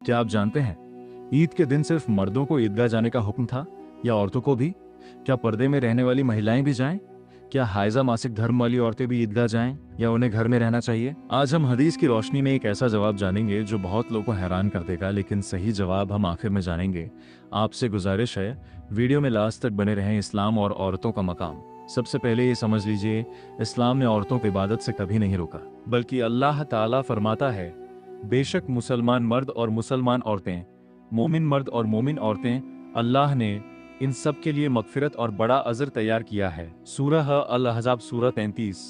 क्या आप जानते हैं ईद के दिन सिर्फ मर्दों को ईदगाह जाने का हुक्म था या औरतों को भी? क्या पर्दे में रहने वाली महिलाएं भी जाएं? क्या हाइजा मासिक धर्म वाली औरतें भी ईदगाह जाएं या उन्हें घर में रहना चाहिए? आज हम हदीस की रोशनी में एक ऐसा जवाब जानेंगे जो बहुत लोगों को हैरान कर देगा, लेकिन सही जवाब हम आखिर में जानेंगे। आपसे गुजारिश है, वीडियो में लास्ट तक बने रहें। इस्लाम और औरतों का मकाम। सबसे पहले ये समझ लीजिए, इस्लाम ने औरतों को इबादत से कभी नहीं रोका, बल्कि अल्लाह ताला फरमाता है, बेशक मुसलमान मर्द और मुसलमान औरतें, मोमिन मर्द और मोमिन औरतें, अल्लाह ने इन सब के लिए मगफिरत और बड़ा अजर तैयार किया है। सूरह अल-अहज़ाब सूरह 33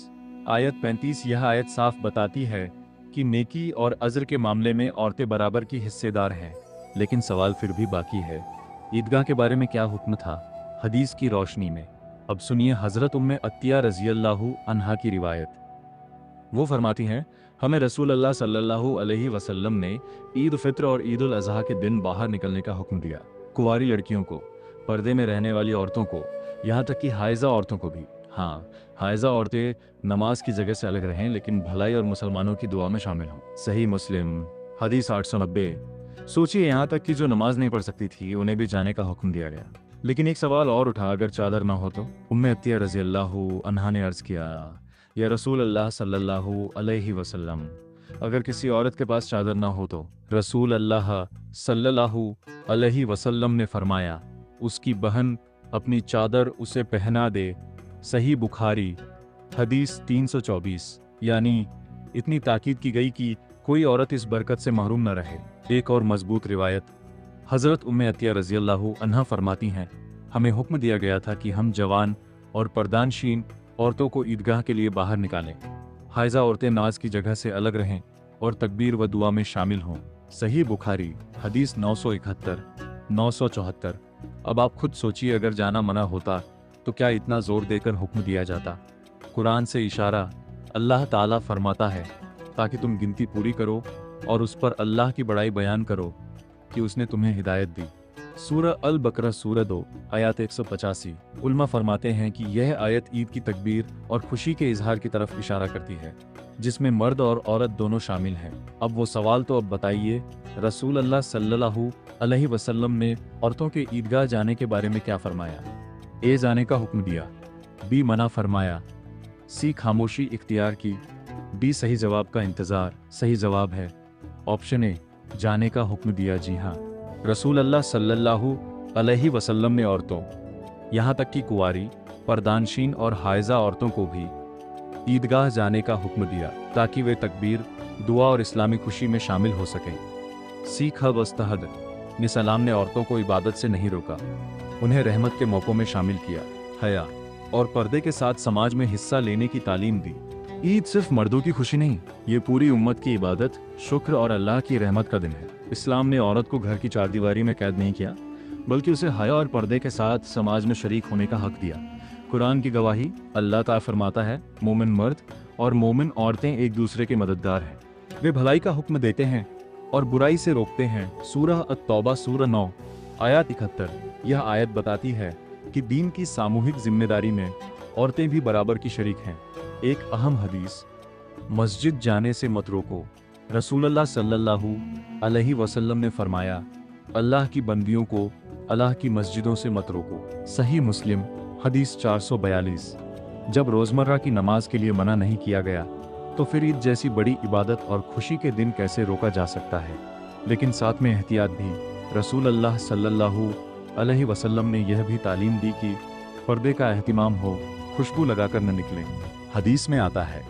आयत 35। यह आयत साफ बताती है कि नेकी और अजर के मामले में औरतें बराबर की हिस्सेदार हैं। लेकिन सवाल फिर भी बाकी है, ईदगाह के बारे में क्या हुक्म था हदीस की रोशनी में? अब सुनिए हजरत उम्मे अतिया रज़ियल्लाहु अन्हा की रिवायत। वो फरमाती हैं, हमें रसूल अल्लाह सल्लल्लाहु अलैहि वसल्लम ने ईद फित्र और ईद उल अज़हा के दिन बाहर निकलने का हुक्म दिया। कुंवारी लड़कियों को, पर्दे में रहने वाली औरतों को, यहाँ तक कि हाइजा औरतों को भी। हाँ, हाइजा औरतें नमाज की जगह से अलग रहें, लेकिन भलाई और मुसलमानों की दुआ में शामिल हों। सही मुस्लिम हदीस 890। सोचिए, यहाँ तक कि जो नमाज नहीं पढ़ सकती थी उन्हें भी जाने का हुक्म दिया गया। लेकिन एक सवाल और उठा, अगर चादर ना हो तो? उम्मे अतिया रज़ियल्लाहु अन्हा ने अर्ज किया, या रसूल अल्लाह सल्लल्लाहु अलैहि वसल्लम, अगर किसी औरत के पास चादर ना हो तो? रसूल अल्लाह सल्लल्लाहु अलैहि वसल्लम ने फरमाया, उसकी बहन अपनी चादर उसे पहना दे। सही बुखारी हदीस 324। यानी इतनी ताकीद की गई कि कोई औरत इस बरकत से महरूम न रहे। एक और मजबूत रिवायत, हजरत उम्मे अतिया रज़ियल्लाहु अन्हा फरमाती हैं, हमें हुक्म दिया गया था कि हम जवान और पर्दानशीन औरतों को ईदगाह के लिए बाहर निकालें। हाइजा औरतें नाज की जगह से अलग रहें और तकबीर व दुआ में शामिल हों। सही बुखारी हदीस 971 974। अब आप खुद सोचिए, अगर जाना मना होता तो क्या इतना जोर देकर हुक्म दिया जाता? कुरान से इशारा, अल्लाह ताला फरमाता है, ताकि तुम गिनती पूरी करो और उस पर अल्लाह की बड़ाई बयान करो कि उसने तुम्हें हिदायत दी। सूरह अल बकरा सूरह 2 आयत 185। उल्मा फरमाते हैं कि यह आयत ईद की तकबीर और खुशी के इजहार की तरफ इशारा करती है, जिसमें मर्द और औरत दोनों शामिल हैं। अब वो सवाल तो अब बताइए, रसूल अल्लाह सल्लल्लाहु अलैहि वसल्लम ने औरतों के ईदगाह जाने के बारे में क्या फरमाया? ए, जाने का हुक्म दिया। बी, मना फरमाया। सी, खामोशी इख्तियार की। डी, सही जवाब का इंतजार। सही जवाब है ऑप्शन ए, जाने का हुक्म दिया। जी हाँ, रसूल अल्लाह सल्लल्लाहु अलैहि वसल्लम ने औरतों, यहाँ तक कि कुंवारी, पर्दानशीन और हाइजा औरतों को भी ईदगाह जाने का हुक्म दिया, ताकि वे तकबीर, दुआ और इस्लामी खुशी में शामिल हो सकें। सीख वस्तहद ने सलाम ने औरतों को इबादत से नहीं रोका, उन्हें रहमत के मौक़ों में शामिल किया, हया और पर्दे के साथ समाज में हिस्सा लेने की तालीम दी। ईद सिर्फ मर्दों की खुशी नहीं, ये पूरी उम्मत की इबादत, शुक्र और अल्लाह की रहमत का दिन है। इस्लाम ने औरत को घर की चारदीवारी में कैद नहीं किया, बल्कि उसे हया और पर्दे के साथ समाज में शरीक होने का हक दिया। कुरान की गवाही, अल्लाह ताला फरमाता है, मोमिन मर्द और मोमिन औरतें एक दूसरे के मददगार हैं। वे भलाई का हुक्म देते हैं और बुराई से रोकते हैं। सूरह अत-तौबा सूरह 9 आयत 71। यह आयत बताती है कि दीन की सामूहिक जिम्मेदारी में औरतें भी बराबर की शरीक हैं। एक अहम हदीस, मस्जिद जाने से मत रोको। रसूलुल्लाह सल्लल्लाहु अलैहि वसल्लम ने फरमाया, अल्लाह की बंदियों को अल्लाह की मस्जिदों से मत रोको। सही मुस्लिम हदीस 442। जब रोज़मर्रा की नमाज के लिए मना नहीं किया गया, तो फिर ईद जैसी बड़ी इबादत और खुशी के दिन कैसे रोका जा सकता है? लेकिन साथ में एहतियात भी। रसूल अल्लाह सल्लल्लाहु अलैहि वसल्लम ने यह भी तालीम दी कि पर्दे का एहतिमाम हो, खुशबू लगाकर न निकलें। हदीस में आता है,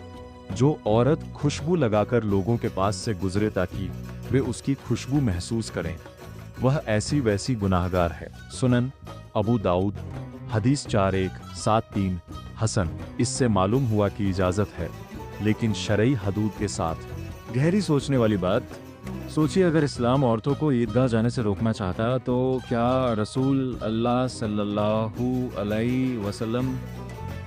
जो औरत खुशबू लगाकर लोगों के पास से गुजरे ताकि वे उसकी खुशबू महसूस करें, वह ऐसी वैसी गुनाहगार है। सुनन अबू दाऊद हदीस 4173 हसन। इससे मालूम हुआ कि इजाज़त है, लेकिन शरई हदूद के साथ। गहरी सोचने वाली बात। सोचिए, अगर इस्लाम औरतों को ईदगाह जाने से रोकना चाहता तो क्या रसूल अल्लाह सल्लल्लाहु अलैहि वसल्लम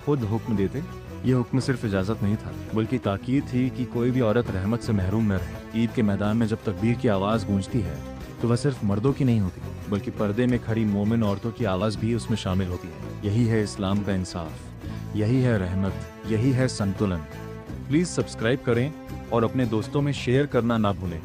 खुद हुक्म देते? यह हुक्म सिर्फ इजाज़त नहीं था, बल्कि ताकीद थी कि कोई भी औरत रहमत से महरूम न रहे। ईद के मैदान में जब तकबीर की आवाज़ गूंजती है, तो वह सिर्फ मर्दों की नहीं होती, बल्कि पर्दे में खड़ी मोमिन औरतों की आवाज़ भी उसमें शामिल होती है। यही है इस्लाम का इंसाफ, यही है रहमत, यही है संतुलन। प्लीज़ सब्सक्राइब करें और अपने दोस्तों में शेयर करना ना भूलें।